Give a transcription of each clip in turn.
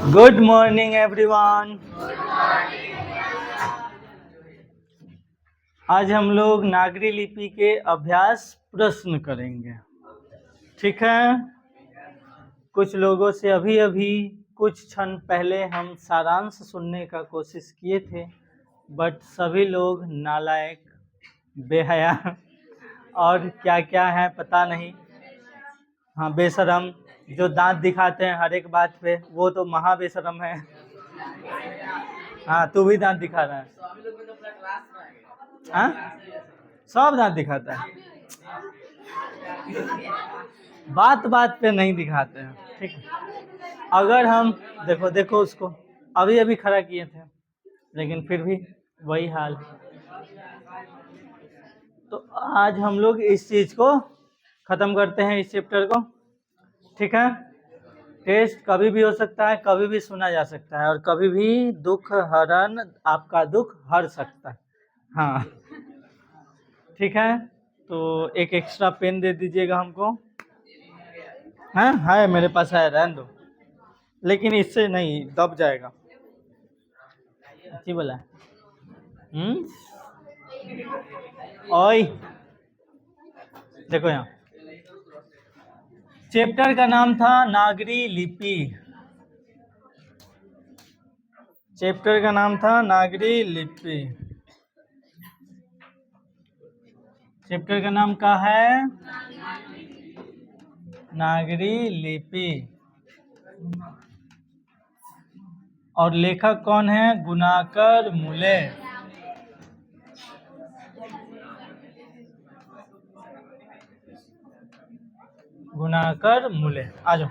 Good morning everyone. आज हम लोग नागरी लिपि के अभ्यास प्रश्न करेंगे, ठीक है। कुछ लोगों से अभी कुछ क्षण पहले हम सारांश सुनने का कोशिश किए थे, बट सभी लोग नालायक, बेहया और क्या क्या है पता नहीं। हाँ, बेशरम, जो दांत दिखाते हैं हर एक बात पे, वो तो महा बेशरम है। हाँ, तू भी दांत दिखा रहा है। हाँ, सब दांत दिखाता है, बात बात पे नहीं दिखाते हैं, ठीक है। अगर हम देखो उसको अभी खड़ा किए थे, लेकिन फिर भी वही हाल। तो आज हम लोग इस चीज को खत्म करते हैं, इस चैप्टर को, ठीक है। टेस्ट कभी भी हो सकता है, कभी भी सुना जा सकता है, और कभी भी दुख हरण आपका दुख हर सकता है। हाँ, ठीक है। तो एक एक्स्ट्रा पेन दे दीजिएगा हमको। है मेरे पास, है, रहने दो, लेकिन इससे नहीं दब जाएगा। अच्छी बोला। ओए देखो यहाँ, चैप्टर का नाम था नागरी लिपि। चैप्टर का नाम था नागरी लिपि। चैप्टर का नाम क्या है? नागरी लिपि। और लेखक कौन है? गुणाकर मुले। गुणाकर मुले, आ जाओ।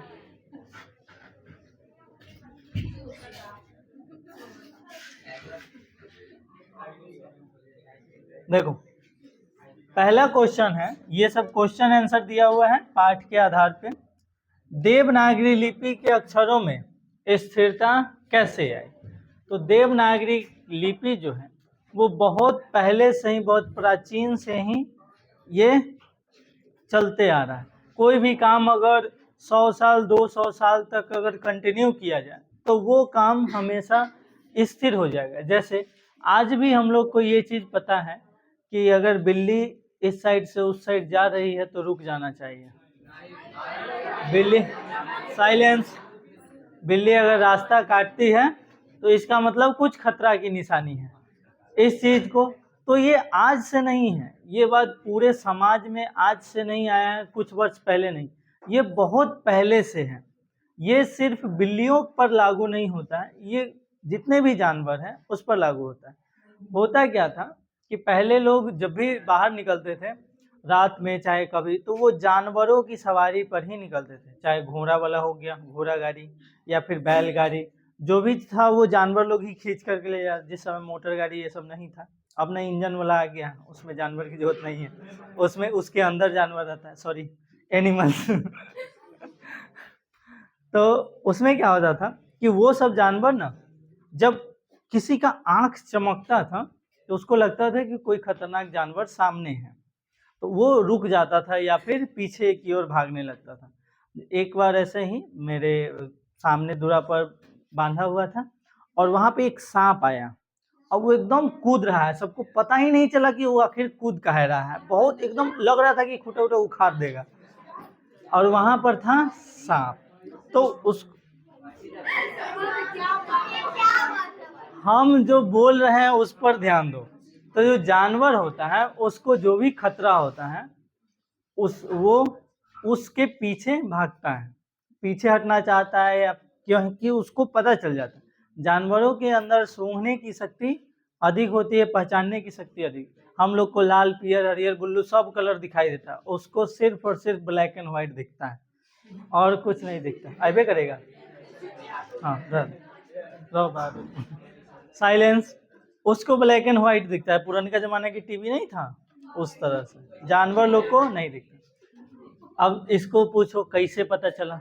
देखो, पहला क्वेश्चन है, ये सब क्वेश्चन आंसर दिया हुआ है पाठ के आधार पे। देवनागरी लिपि के अक्षरों में स्थिरता कैसे आई? तो देवनागरी लिपि जो है वो बहुत पहले से ही, बहुत प्राचीन से ही ये चलते आ रहा है। कोई भी काम अगर 100 साल 200 साल तक अगर कंटिन्यू किया जाए तो वो काम हमेशा स्थिर हो जाएगा। जैसे आज भी हम लोग को ये चीज़ पता है कि अगर बिल्ली इस साइड से उस साइड जा रही है तो रुक जाना चाहिए। बिल्ली, साइलेंस। बिल्ली अगर रास्ता काटती है तो इसका मतलब कुछ खतरा की निशानी है। इस चीज को, तो ये आज से नहीं है, ये बात पूरे समाज में आज से नहीं आया है, कुछ वर्ष पहले नहीं, ये बहुत पहले से है। ये सिर्फ बिल्लियों पर लागू नहीं होता है, ये जितने भी जानवर हैं उस पर लागू होता है। होता क्या था कि पहले लोग जब भी बाहर निकलते थे रात में, चाहे कभी, तो वो जानवरों की सवारी पर ही निकलते थे। चाहे घोड़ा वाला हो गया, घोड़ा गाड़ी, या फिर बैलगाड़ी, जो भी था वो जानवर लोग ही खींच करके ले जाते। जिस समय मोटर गाड़ी ये सब नहीं था, अब नई इंजन वाला आ गया, उसमें जानवर की जरूरत नहीं है, उसमें उसके अंदर जानवर रहता है, सॉरी, एनिमल्स। तो उसमें क्या होता था कि वो सब जानवर ना, जब किसी का आंख चमकता था तो उसको लगता था कि कोई खतरनाक जानवर सामने है, तो वो रुक जाता था या फिर पीछे की ओर भागने लगता था। एक बार ऐसे ही मेरे सामने दूरा पर बांधा हुआ था और वहां पे एक सांप आया और वो एकदम कूद रहा है, सबको पता ही नहीं चला कि वो आखिर कूद कह रहा है, बहुत एकदम लग रहा था कि खुटा उठा उखाड़ देगा, और वहां पर था सांप। तो उस, हम जो बोल रहे हैं उस पर ध्यान दो। तो जो जानवर होता है उसको जो भी खतरा होता है वो उसके पीछे भागता है, पीछे हटना चाहता है, या क्योंकि उसको पता चल जाता है। जानवरों के अंदर सूंघने की शक्ति अधिक होती है, पहचानने की शक्ति अधिक। हम लोग को लाल, पीयर, हरियर, ब्लू सब कलर दिखाई देता है, उसको सिर्फ और सिर्फ ब्लैक एंड व्हाइट दिखता है और कुछ नहीं दिखता। ऐसे करेगा। हाँ, साइलेंस। उसको ब्लैक एंड व्हाइट दिखता है, पुराने जमाने की टीवी नहीं था उस तरह से, जानवर लोग को नहीं दिखता। अब इसको पूछो कैसे पता चला,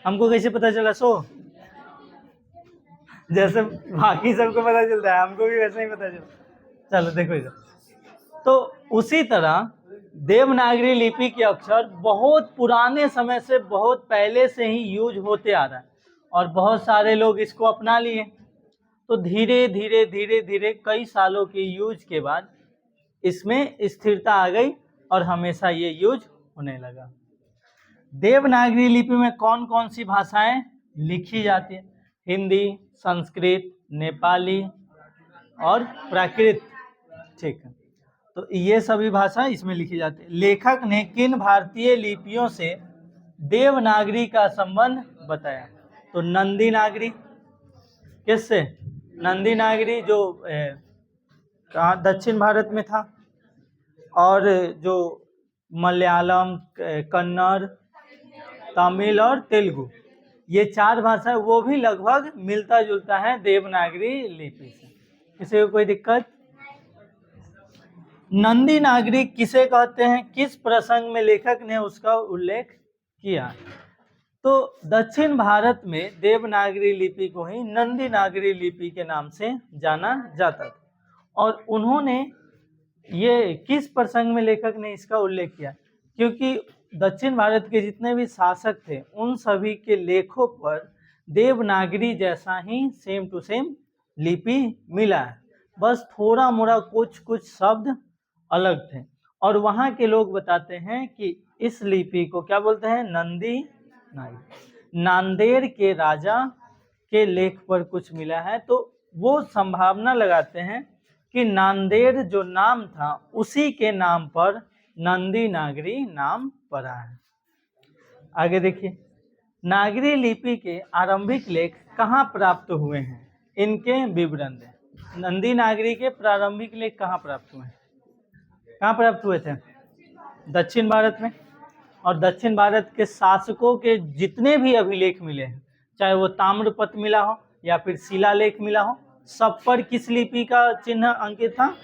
हमको कैसे पता चला? जैसे बाकी सबको पता चलता है हमको भी वैसे ही पता चला। चलो देखो इधर। तो उसी तरह देवनागरी लिपि के अक्षर बहुत पुराने समय से, बहुत पहले से ही यूज होते आ रहा है और बहुत सारे लोग इसको अपना लिए। तो धीरे धीरे धीरे धीरे कई सालों के यूज के बाद इसमें स्थिरता आ गई और हमेशा ये यूज होने लगा। देवनागरी लिपि में कौन कौन सी भाषाएं लिखी जाती है? हिंदी, संस्कृत, नेपाली और प्राकृत। ठीक है, तो ये सभी भाषा इसमें लिखी जाती है। लेखक ने किन भारतीय लिपियों से देवनागरी का संबंध बताया? तो नंदी नागरी। किससे? नंदी नागरी जो कहाँ दक्षिण भारत में था, और जो मलयालम, कन्नड़, तमिल और तेलुगु, ये 4 भाषा वो भी लगभग मिलता जुलता है देवनागरी लिपि से। किसी को कोई दिक्कत? नंदी नागरी किसे कहते हैं? किस प्रसंग में लेखक ने उसका उल्लेख किया? तो दक्षिण भारत में देवनागरी लिपि को ही नंदी नागरी लिपि के नाम से जाना जाता था। और उन्होंने ये किस प्रसंग में लेखक ने इसका उल्लेख किया? क्योंकि दक्षिण भारत के जितने भी शासक थे उन सभी के लेखों पर देवनागरी जैसा ही सेम टू सेम लिपि मिला है, बस थोड़ा मोड़ा कुछ कुछ शब्द अलग थे। और वहाँ के लोग बताते हैं कि इस लिपि को क्या बोलते हैं? नंदी नागरी। नांदेड़ के राजा के लेख पर कुछ मिला है, तो वो संभावना लगाते हैं कि नांदेड़ जो नाम था उसी के नाम पर नंदी नागरी नाम पड़ा है। आगे देखिए, नागरी लिपि के आरंभिक लेख कहाँ प्राप्त हुए हैं? इनके विवरण दें। नंदी नागरी के प्रारंभिक लेख कहाँ प्राप्त हुए हैं? कहाँ प्राप्त हुए थे? दक्षिण भारत में। और दक्षिण भारत के शासकों के जितने भी अभिलेख मिले हैं, चाहे वो ताम्रपत्र मिला हो या फिर शिलालेख मिला हो, सब पर किस लिपि का चिन्ह अंकित था?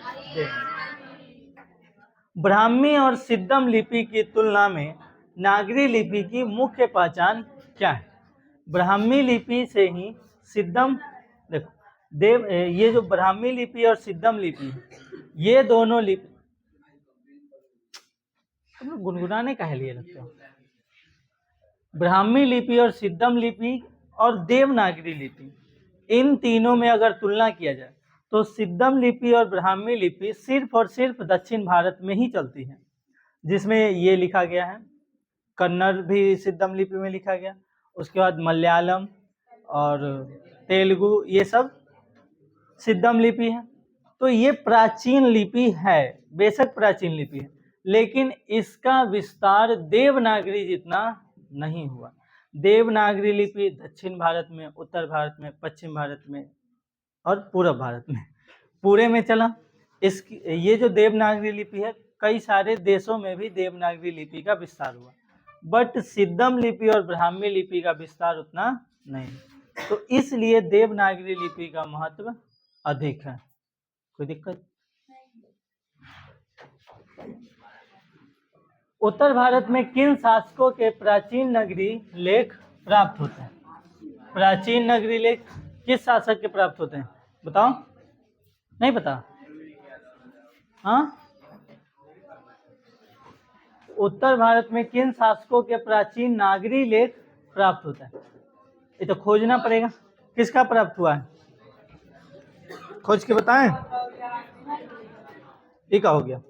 ब्राह्मी और सिद्धम लिपि की तुलना में नागरी लिपि की मुख्य पहचान क्या है? ब्राह्मी लिपि से ही सिद्धम, देखो ये जो ब्राह्मी लिपि और सिद्धम लिपि, ये दोनों लिपि, तुम गुनगुनाने काहे लिए लगते हो? ब्राह्मी लिपि और सिद्धम लिपि और देवनागरी लिपि, इन तीनों में अगर तुलना किया जाए तो सिद्धम लिपि और ब्राह्मी लिपि सिर्फ और सिर्फ दक्षिण भारत में ही चलती है, जिसमें ये लिखा गया है। कन्नड़ भी सिद्धम लिपि में लिखा गया, उसके बाद मलयालम और तेलुगु, ये सब सिद्धम लिपि है। तो ये प्राचीन लिपि है, बेशक प्राचीन लिपि है, लेकिन इसका विस्तार देवनागरी जितना नहीं हुआ। देवनागरी लिपि दक्षिण भारत में, उत्तर भारत में, पश्चिम भारत में और पूर्व भारत में, पूरे में चला। ये जो देवनागरी लिपि है, कई सारे देशों में भी देवनागरी लिपि का विस्तार हुआ, बट सिद्धम लिपि और ब्राह्मी लिपि का विस्तार उतना नहीं। तो इसलिए देवनागरी लिपि का महत्व अधिक है। कोई दिक्कत? उत्तर भारत में किन शासकों के प्राचीन नगरी लेख प्राप्त होते हैं? प्राचीन नगरी लेख किस शासक के प्राप्त होते हैं? बताओ। नहीं पता? हाँ, उत्तर भारत में किन शासकों के प्राचीन नागरी लेख प्राप्त होता है? ये तो खोजना पड़ेगा, किसका प्राप्त हुआ है? खोज के बताएं। ये क्या हो गया?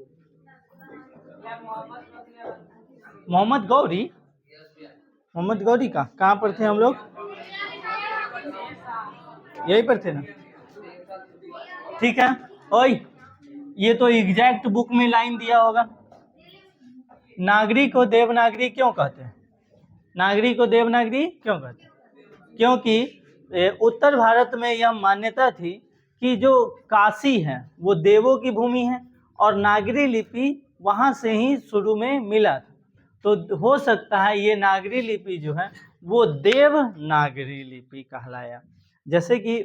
मोहम्मद गौरी। मोहम्मद गौरी का कहाँ पर थे हम लोग? यहीं पर थे ना? ठीक है। ओए, ये तो एग्जैक्ट बुक में लाइन दिया होगा। नागरी को देवनागरी क्यों कहते हैं? नागरी को देवनागरी क्यों कहते हैं? क्योंकि उत्तर भारत में यह मान्यता थी कि जो काशी है वो देवों की भूमि है, और नागरी लिपि वहाँ से ही शुरू में मिला था। तो हो सकता है ये नागरी लिपि जो है वो देवनागरी लिपि कहलाया। जैसे कि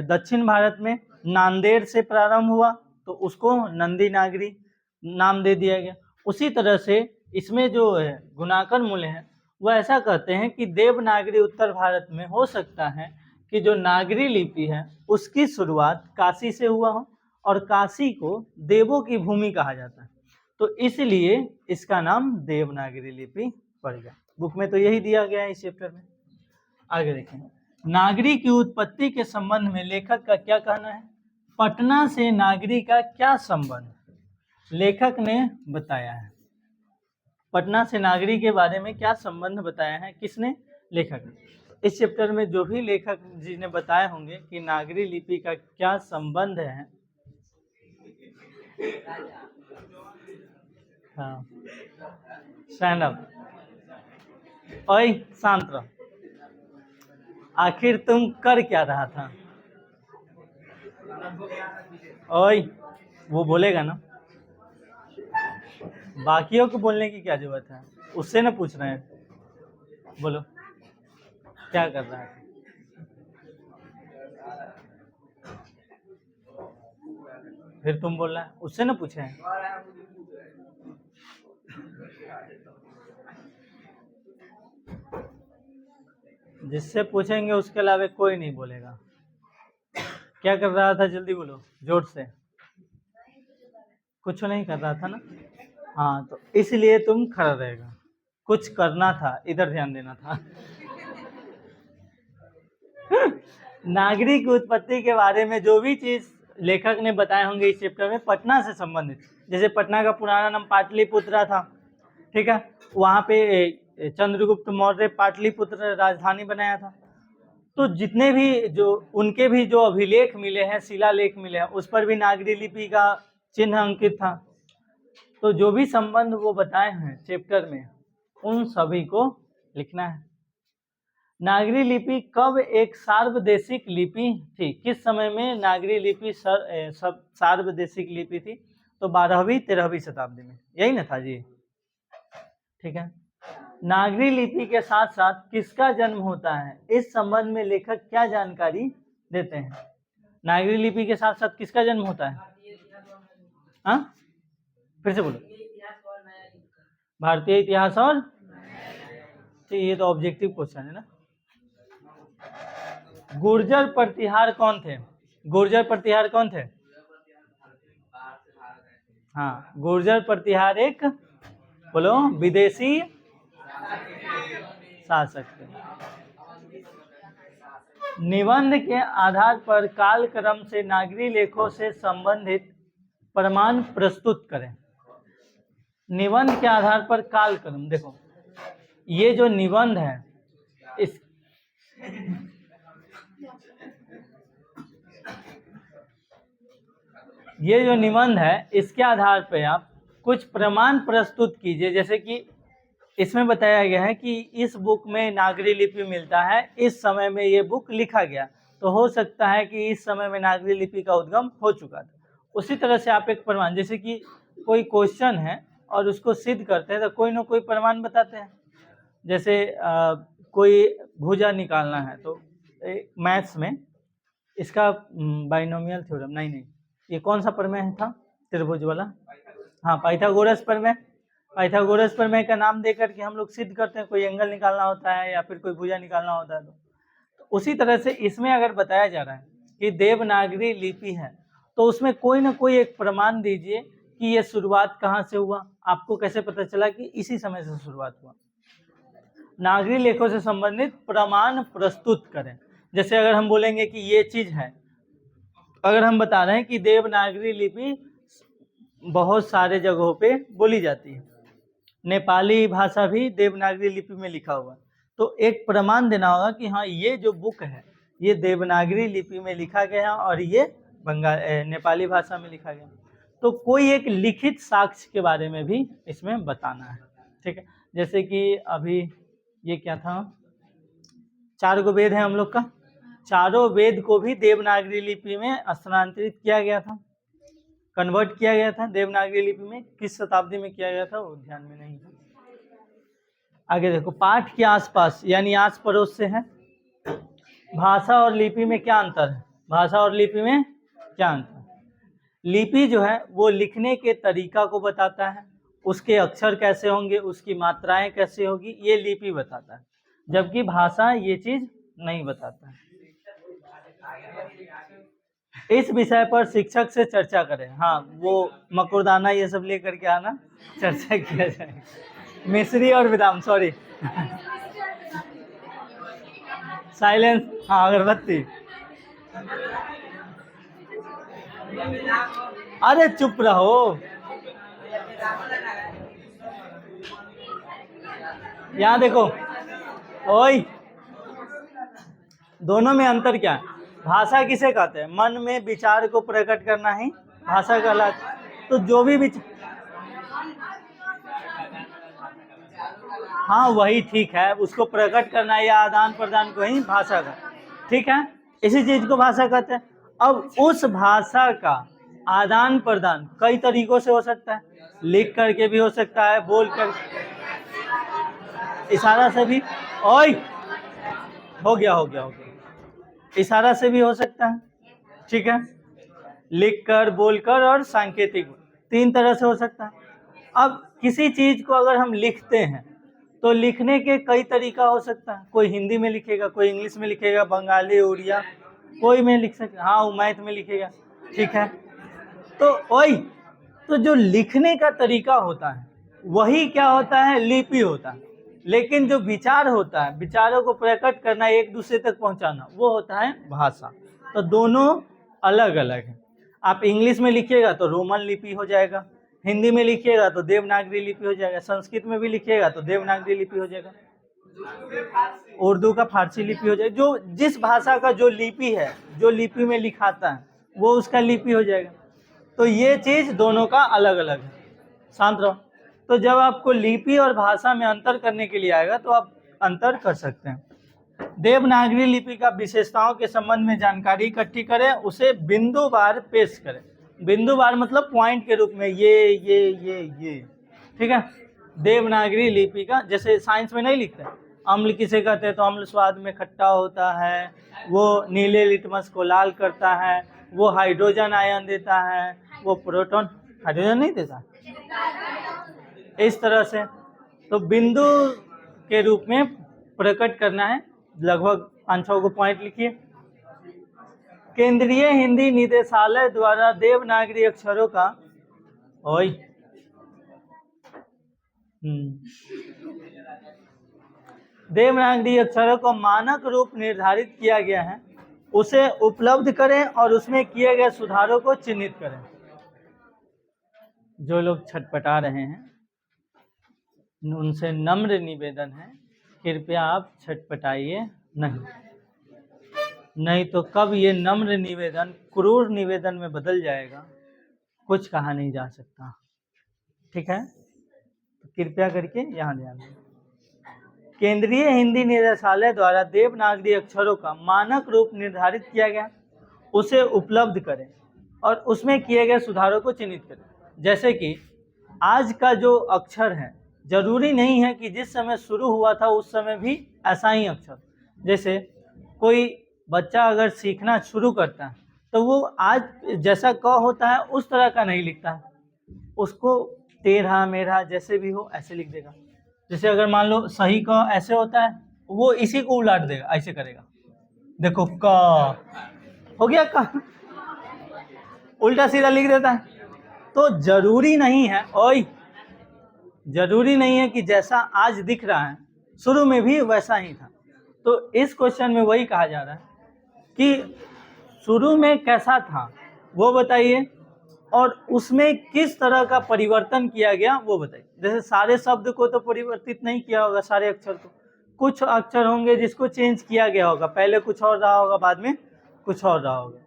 दक्षिण भारत में नांदेड़ से प्रारंभ हुआ तो उसको नंदी नागरी नाम दे दिया गया। उसी तरह से इसमें जो गुणाकर मूल्य है वह ऐसा कहते हैं कि देवनागरी उत्तर भारत में हो सकता है कि जो नागरी लिपि है उसकी शुरुआत काशी से हुआ हो, और काशी को देवों की भूमि कहा जाता है। तो इसलिए इसका नाम देवनागरी लिपि पड़ गया। बुक में तो यही दिया गया है इस चैप्टर में। आगे देखें, नागरी की उत्पत्ति के संबंध में लेखक का क्या कहना है? पटना से नागरी का क्या संबंध लेखक ने बताया है। पटना से नागरी के बारे में क्या संबंध बताया है, किसने? लेखक ने। इस चैप्टर में जो भी लेखक जी ने बताए होंगे कि नागरी लिपि का क्या संबंध है। हाँ, स्टैंड अप। ओए शांत रहो, आखिर तुम कर क्या रहा था? ओए, वो बोलेगा ना, बाकियों को बोलने की क्या जरूरत है, उससे ना पूछ रहे हैं। बोलो क्या कर रहा है? फिर तुम बोल रहा है, उससे ना पूछे हैं। जिससे पूछेंगे उसके अलावा कोई नहीं बोलेगा। क्या कर रहा था, जल्दी बोलो, जोर से। कुछ नहीं कर रहा था ना? हाँ, तो इसलिए तुम खड़ा रहेगा। कुछ करना था, इधर ध्यान देना था। नागरिक उत्पत्ति के बारे में जो भी चीज लेखक ने बताए होंगे इस चैप्टर में पटना से संबंधित, जैसे पटना का पुराना नाम पाटलिपुत्रा था, ठीक है, वहां पे चंद्रगुप्त मौर्य पाटलिपुत्र राजधानी बनाया था। तो जितने भी जो उनके भी जो अभिलेख मिले हैं, शिलालेख मिले हैं, उस पर भी नागरी लिपि का चिन्ह अंकित था। तो जो भी संबंध वो बताए हैं चैप्टर में, उन सभी को लिखना है। नागरी लिपि कब एक सार्वदेशिक लिपि थी? किस समय में नागरी लिपि सब सार्वदेशिक लिपि थी? तो 12वीं 13वीं शताब्दी में, यही ना था जी? ठीक है। नागरी लिपि के साथ साथ किसका जन्म होता है, इस संबंध में लेखक क्या जानकारी देते हैं? नागरी लिपि के साथ साथ किसका जन्म होता है? हाँ, फिर से बोलो। भारतीय इतिहास और, तो ये तो ऑब्जेक्टिव क्वेश्चन है ना। गुर्जर प्रतिहार कौन थे? गुर्जर प्रतिहार कौन थे? हाँ, गुर्जर प्रतिहार एक, बोलो, विदेशी शासक थे। निबंध के आधार पर कालक्रम से नागरी लेखों से संबंधित प्रमाण प्रस्तुत करें। निबंध के आधार पर कालक्रम, देखो ये जो निबंध है, इस ये जो निबंध है, इसके आधार पर आप कुछ प्रमाण प्रस्तुत कीजिए। जैसे कि इसमें बताया गया है कि इस बुक में नागरी लिपि मिलता है, इस समय में ये बुक लिखा गया, तो हो सकता है कि इस समय में नागरी लिपि का उद्गम हो चुका था। उसी तरह से आप एक प्रमाण, जैसे कि कोई क्वेश्चन है और उसको सिद्ध करते हैं तो कोई ना कोई प्रमाण बताते हैं। जैसे कोई भुजा निकालना है, तो मैथ्स में इसका बाइनोमियल थ्योरम, नहीं, ये कौन सा प्रमेय था? त्रिभुज वाला। हाँ, पाइथागोरस प्रमेय। पाइथागोरस प्रमेय का नाम देकर के हम लोग सिद्ध करते हैं, कोई एंगल निकालना होता है या फिर कोई भुजा निकालना होता है। तो उसी तरह से इसमें अगर बताया जा रहा है कि देवनागरी लिपि है, तो उसमें कोई ना कोई एक प्रमाण दीजिए कि ये शुरुआत कहाँ से हुआ। आपको कैसे पता चला कि इसी समय से शुरुआत हुआ? नागरी लेखों से संबंधित प्रमाण प्रस्तुत करें। जैसे अगर हम बोलेंगे कि ये चीज है, अगर हम बता रहे हैं कि देवनागरी लिपि बहुत सारे जगहों पे बोली जाती है, नेपाली भाषा भी देवनागरी लिपि में लिखा हुआ है, तो एक प्रमाण देना होगा कि हाँ, ये जो बुक है ये देवनागरी लिपि में लिखा गया और ये नेपाली भाषा में लिखा गया। तो कोई एक लिखित साक्ष्य के बारे में भी इसमें बताना है, ठीक है। जैसे कि अभी ये क्या था, 4 गो वेद है हम लोग का, चारों वेद को भी देवनागरी लिपि में स्थानांतरित किया गया था, कन्वर्ट किया गया था देवनागरी लिपि में। किस शताब्दी में किया गया था वो ध्यान में नहीं था। आगे देखो, पाठ के आसपास यानी आस पड़ोस से है। भाषा और लिपि में क्या अंतर है? भाषा और लिपि में क्या अंतर? लिपि जो है वो लिखने के तरीका को बताता है, उसके अक्षर कैसे होंगे, उसकी मात्राएं कैसे होगी, ये लिपि बताता है, जबकि भाषा ये चीज नहीं बताता है। इस विषय पर शिक्षक से चर्चा करें। हाँ, वो मकुरदाना ये सब लेकर के आना, चर्चा किया जाएगा। मिश्री और बादाम, सॉरी साइलेंस। हाँ, अगरबत्ती। अरे चुप रहो। यहाँ देखो, ओए, दोनों में अंतर क्या है? भाषा किसे कहते हैं? मन में विचार को प्रकट करना ही भाषा कहलाता है। तो जो भी हाँ वही ठीक है, उसको प्रकट करना या आदान प्रदान को ही भाषा का, ठीक है, इसी चीज को भाषा कहते हैं। अब उस भाषा का आदान प्रदान कई तरीकों से हो सकता है। लिख करके भी हो सकता है, बोल कर, इशारा से भी, ओए हो गया, इशारा से भी हो सकता है, ठीक है, लिख कर, बोल कर और सांकेतिक, 3 तरह से हो सकता है। अब किसी चीज को अगर हम लिखते हैं तो लिखने के कई तरीका हो सकता है। कोई हिंदी में लिखेगा, कोई इंग्लिश में लिखेगा, बंगाली, उड़िया, कोई में लिख सकता, हाँ मैथ में लिखेगा, ठीक है। तो वही, तो जो लिखने का तरीका होता है वही क्या होता है? लिपि होता है। लेकिन जो विचार होता है, विचारों को प्रकट करना, एक दूसरे तक पहुंचाना, वो होता है भाषा। तो दोनों अलग अलग है। आप इंग्लिश में लिखिएगा तो रोमन लिपि हो जाएगा, हिंदी में लिखिएगा तो देवनागरी लिपि हो जाएगा, संस्कृत में भी लिखिएगा तो देवनागरी लिपि हो जाएगा, उर्दू का फारसी लिपि हो जाएगा। जो जिस भाषा का जो लिपि है, जो लिपि में लिखाता है, वो उसका लिपि हो जाएगा। तो ये चीज दोनों का अलग अलग है। शांत रहो। तो जब आपको लिपि और भाषा में अंतर करने के लिए आएगा तो आप अंतर कर सकते हैं। देवनागरी लिपि का विशेषताओं के संबंध में जानकारी इकट्ठी करें, उसे बिंदुवार पेश करें। बिंदुवार मतलब पॉइंट के रूप में, ये, ठीक है। देवनागरी लिपि का, जैसे साइंस में नहीं लिखते, अम्ल किसे कहते हैं? तो अम्ल स्वाद में खट्टा होता है, वो नीले लिटमस को लाल करता है, वो हाइड्रोजन आयन देता है, वो प्रोटॉन, हाइड्रोजन नहीं देता, इस तरह से। तो बिंदु के रूप में प्रकट करना है। लगभग 5-6 को पॉइंट लिखिए। केंद्रीय हिंदी निदेशालय द्वारा देवनागरी अक्षरों का देवनागरी अक्षरों को मानक रूप निर्धारित किया गया है, उसे उपलब्ध करें और उसमें किए गए सुधारों को चिन्हित करें। जो लोग छटपटा रहे हैं उनसे नम्र निवेदन है, कृपया आप छटपटाइए नहीं तो कब ये नम्र निवेदन क्रूर निवेदन में बदल जाएगा, कुछ कहा नहीं जा सकता, ठीक है। तो कृपया करके यहाँ ध्यान दें। केंद्रीय हिंदी निदेशालय द्वारा देवनागरी अक्षरों का मानक रूप निर्धारित किया गया, उसे उपलब्ध करें और उसमें किए गए सुधारों को चिन्हित करें। जैसे कि आज का जो अक्षर है, जरूरी नहीं है कि जिस समय शुरू हुआ था उस समय भी ऐसा ही अक्षर। जैसे कोई बच्चा अगर सीखना शुरू करता है तो वो आज जैसा क होता है उस तरह का नहीं लिखता है, उसको तेरह मेरा जैसे भी हो ऐसे लिख देगा। जैसे अगर मान लो सही क ऐसे होता है, वो इसी को उलट देगा, ऐसे करेगा, देखो क हो गया क, उल्टा सीधा लिख देता है। तो जरूरी नहीं है, जरूरी नहीं है कि जैसा आज दिख रहा है शुरू में भी वैसा ही था। तो इस क्वेश्चन में वही कहा जा रहा है कि शुरू में कैसा था वो बताइए और उसमें किस तरह का परिवर्तन किया गया वो बताइए। जैसे सारे शब्द को तो परिवर्तित नहीं किया होगा, सारे अक्षर को, कुछ अक्षर होंगे जिसको चेंज किया गया होगा, पहले कुछ और रहा होगा, बाद में कुछ और रहा होगा।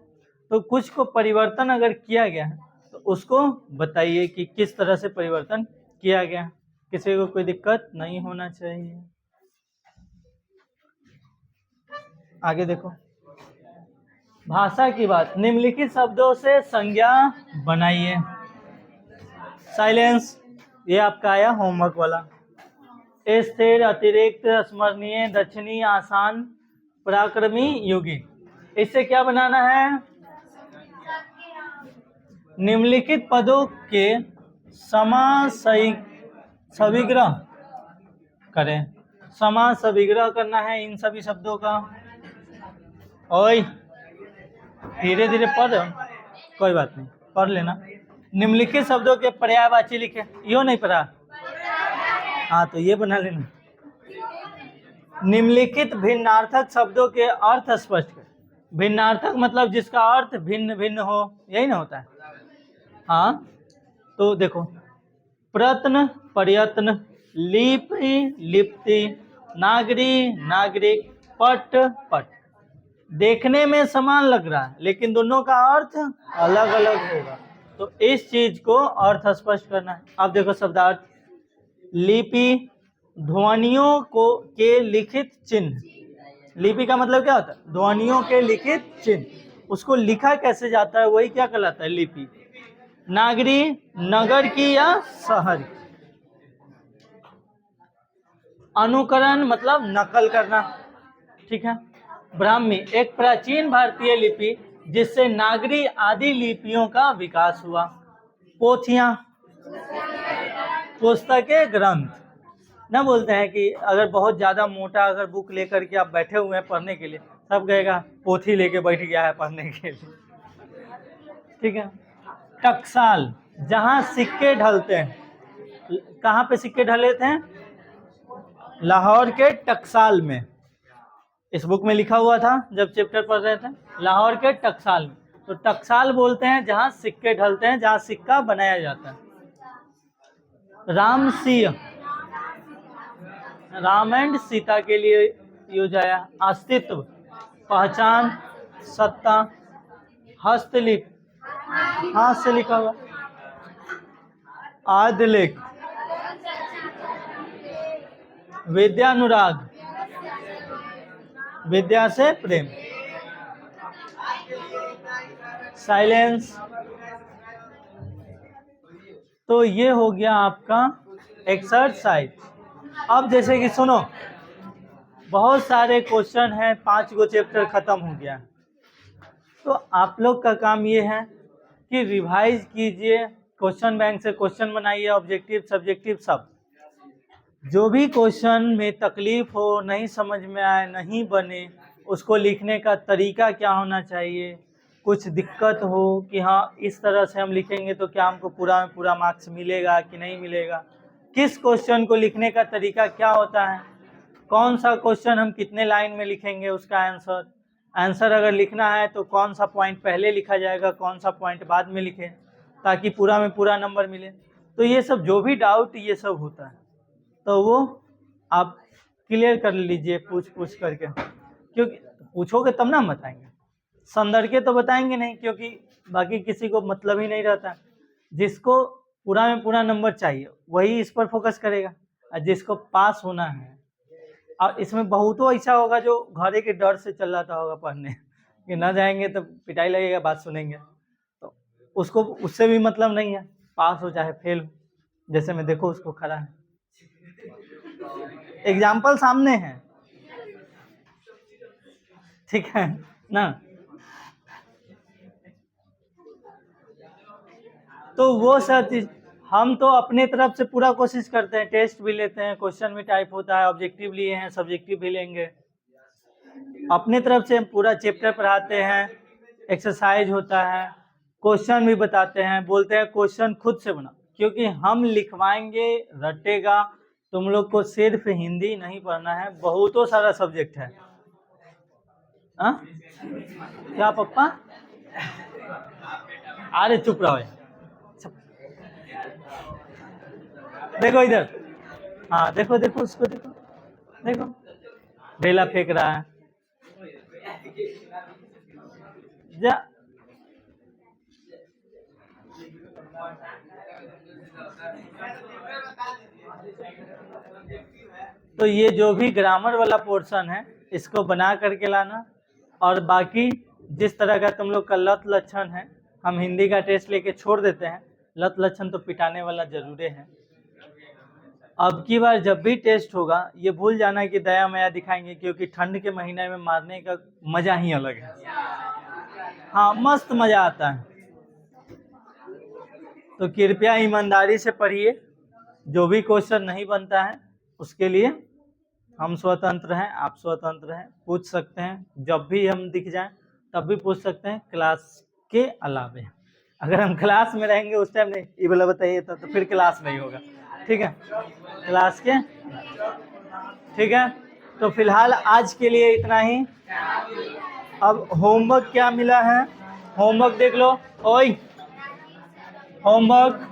तो कुछ को परिवर्तन अगर किया गया है तो उसको बताइए कि किस तरह से परिवर्तन किया गया। किसी को कोई दिक्कत नहीं होना चाहिए। आगे देखो, भाषा की बात, निम्नलिखित शब्दों से संज्ञा बनाइए। साइलेंस, ये आपका आया होमवर्क वाला। स्थिर, अतिरिक्त, स्मरणीय, दक्षिणी, आसान, पराक्रमी, योगी। इससे क्या बनाना है? निम्नलिखित पदों के समासविग्रह करें। समासविग्रह करना है इन सभी शब्दों का। धीरे धीरे पढ़ रहे हो, कोई बात नहीं, पढ़ लेना। निम्नलिखित शब्दों के पर्यायवाची लिखे, यो नहीं पढ़ा? हाँ तो ये बना लेना। निम्नलिखित भिन्नार्थक शब्दों के अर्थ स्पष्ट कर। भिन्नार्थक मतलब जिसका अर्थ भिन्न भिन्न हो, यही ना होता है। हाँ तो देखो, प्रत्न प्रयत्न, लिपि लिप्ति, नागरी नागरिक, पट पट, देखने में समान लग रहा है लेकिन दोनों का अर्थ अलग अलग होगा, तो इस चीज को अर्थ स्पष्ट करना है। अब देखो शब्दार्थ, लिपि ध्वनियों को के लिखित चिन्ह। लिपि का मतलब क्या होता है? ध्वनियों के लिखित चिन्ह, उसको लिखा कैसे जाता है वही क्या कहलाता है? लिपि। नागरी नगर की या शहर की। अनुकरण मतलब नकल करना, ठीक है। ब्राह्मी एक प्राचीन भारतीय लिपि जिससे नागरी आदि लिपियों का विकास हुआ। पोथियां पुस्तकें ग्रंथ, ना बोलते हैं कि अगर बहुत ज्यादा मोटा अगर बुक लेकर के आप बैठे हुए हैं पढ़ने के लिए, सब कहेगा पोथी लेके बैठ गया है पढ़ने के लिए, ठीक है। टकसाल जहां सिक्के ढलते हैं, कहाँ पे सिक्के ढले थे? लाहौर के टकसाल में, इस बुक में लिखा हुआ था जब चैप्टर पढ़ रहे थे, लाहौर के टकसाल में। तो टकसाल बोलते हैं जहां सिक्के ढलते हैं, जहां सिक्का बनाया जाता है। रामसिंह राम एंड सीता के लिए यूज आया। अस्तित्व पहचान सत्ता। हस्तलिप हाथ से लिखा हुआ। आदलेख विद्यानुराग विद्या से प्रेम। साइलेंस। तो ये हो गया आपका एक्सरसाइज। अब जैसे कि सुनो, बहुत सारे क्वेश्चन हैं, 5 गो चैप्टर खत्म हो गया, तो आप लोग का काम ये है कि रिवाइज कीजिए, क्वेश्चन बैंक से क्वेश्चन बनाइए, ऑब्जेक्टिव सब्जेक्टिव सब। जो भी क्वेश्चन में तकलीफ हो, नहीं समझ में आए, नहीं बने, उसको लिखने का तरीका क्या होना चाहिए, कुछ दिक्कत हो कि हाँ इस तरह से हम लिखेंगे तो क्या हमको पूरा में पूरा मार्क्स मिलेगा कि नहीं मिलेगा, किस क्वेश्चन को लिखने का तरीका क्या होता है, कौन सा क्वेश्चन हम कितने लाइन में लिखेंगे उसका आंसर अगर लिखना है तो कौन सा पॉइंट पहले लिखा जाएगा, कौन सा पॉइंट बाद में लिखें ताकि पूरा में पूरा नंबर मिले। तो ये सब जो भी डाउट ये सब होता है तो वो आप क्लियर कर लीजिए पूछ करके, क्योंकि पूछोगे तब ना हम बताएंगे, संदर्भ के तो बताएंगे नहीं, क्योंकि बाकी किसी को मतलब ही नहीं रहता। जिसको पूरा में पूरा नंबर चाहिए वही इस पर फोकस करेगा, और जिसको पास होना है, और इसमें बहुतों ऐसा होगा जो घरे के डर से चल रहा होगा पढ़ने कि ना जाएंगे तो पिटाई लगेगा, बात सुनेंगे, तो उसको उससे भी मतलब नहीं है, पास हो चाहे फेल हो। जैसे मैं देखो उसको खड़ा है, एग्जाम्पल सामने है, ठीक है ना। तो वो सब चीज हम तो अपने तरफ से पूरा कोशिश करते हैं, टेस्ट भी लेते हैं, क्वेश्चन भी टाइप होता है, ऑब्जेक्टिव लिए हैं, सब्जेक्टिव भी लेंगे, अपने तरफ से हम पूरा चैप्टर पढ़ाते हैं, एक्सरसाइज होता है, क्वेश्चन भी बताते हैं, बोलते हैं क्वेश्चन खुद से बना, क्योंकि हम लिखवाएंगे रटेगा, तुम लोग को सिर्फ हिंदी नहीं पढ़ना है, बहुतों सारा सब्जेक्ट है। हाँ क्या पप्पा, अरे चुप रहो, देखो इधर, हाँ देखो देखो उसको, देखो देखो ढेला फेंक रहा है, जा तो ये जो भी ग्रामर वाला पोर्शन है इसको बना करके लाना, और बाकी जिस तरह का तुम लोग का लत लक्षण है, हम हिंदी का टेस्ट लेके छोड़ देते हैं, लत लक्षण तो पिटाने वाला जरूर है। अब की बार जब भी टेस्ट होगा ये भूल जाना कि दया माया दिखाएंगे, क्योंकि ठंड के महीने में मारने का मजा ही अलग है। हाँ मस्त मजा आता है, तो कृपया ईमानदारी से पढ़िए, जो भी क्वेश्चन नहीं बनता है उसके लिए हम स्वतंत्र हैं, आप स्वतंत्र हैं, पूछ सकते हैं जब भी हम दिख जाएं, तब भी पूछ सकते हैं, क्लास के अलावे। अगर हम क्लास में रहेंगे उस टाइम नहीं, ये वाला बताइए तो फिर क्लास नहीं होगा, ठीक है, क्लास के, ठीक है। तो फिलहाल आज के लिए इतना ही। अब होमवर्क क्या मिला है, होमवर्क देख लो। ओए होमवर्क,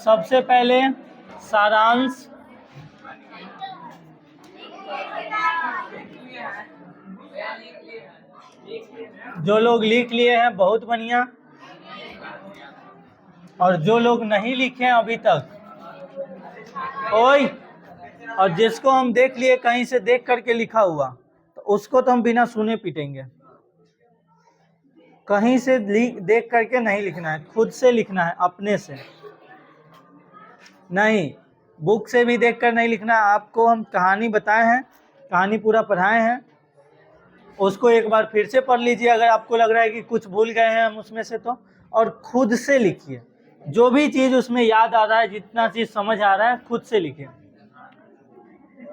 सबसे पहले सारांश, जो लोग लिख लिए हैं बहुत बढ़िया, और जो लोग नहीं लिखे हैं अभी तक, ओए, और जिसको हम देख लिए कहीं से देख करके लिखा हुआ, तो उसको तो हम बिना सुने पीटेंगे। कहीं से देख करके नहीं लिखना है, खुद से लिखना है, अपने से नहीं, बुक से भी देखकर नहीं लिखना है। आपको हम कहानी बताए हैं, कहानी पूरा पढ़ाए हैं, उसको एक बार फिर से पढ़ लीजिए अगर आपको लग रहा है कि कुछ भूल गए हैं हम उसमें से तो, और खुद से लिखिए। जो भी चीज़ उसमें याद आ रहा है, जितना चीज़ समझ आ रहा है, खुद से लिखिए।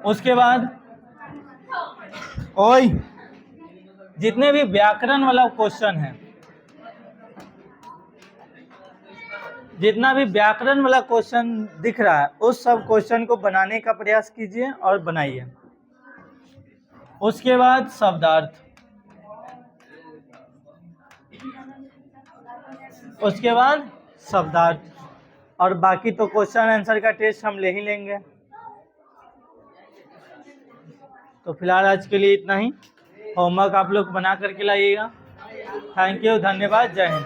उसके बाद ओए, जितने भी व्याकरण वाला क्वेश्चन है, जितना भी व्याकरण वाला क्वेश्चन दिख रहा है, उस सब क्वेश्चन को बनाने का प्रयास कीजिए और बनाइए। उसके बाद शब्दार्थ, उसके बाद शब्दार्थ, और बाकी तो क्वेश्चन आंसर का टेस्ट हम ले ही लेंगे। तो फिलहाल आज के लिए इतना ही। होमवर्क आप लोग बना करके लाइएगा। थैंक यू, धन्यवाद, जय हिंद।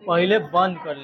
पहले बंद कर ले।